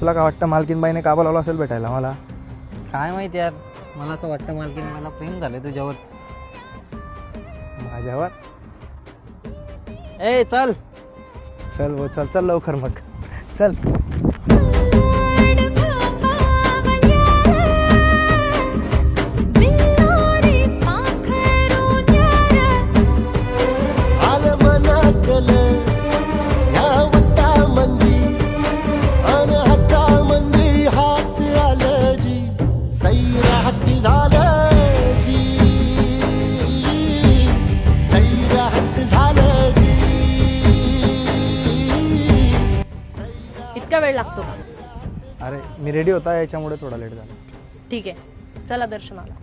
तुला काय वाटतं मालकीनबाईने का बोलावलं असेल भेटायला मला? काय माहिती यार, मला असं वाटतं मालकीन मला प्रेम झालं तुझ्यावर. माझ्यावर? ए चल. चल वो चल चल लवकर मग चल. इतका वेळ लागतो का? अरे मी रेडी होता याच्यामुळे थोडा लेट झाला. ठीक आहे, चला दर्शनाला.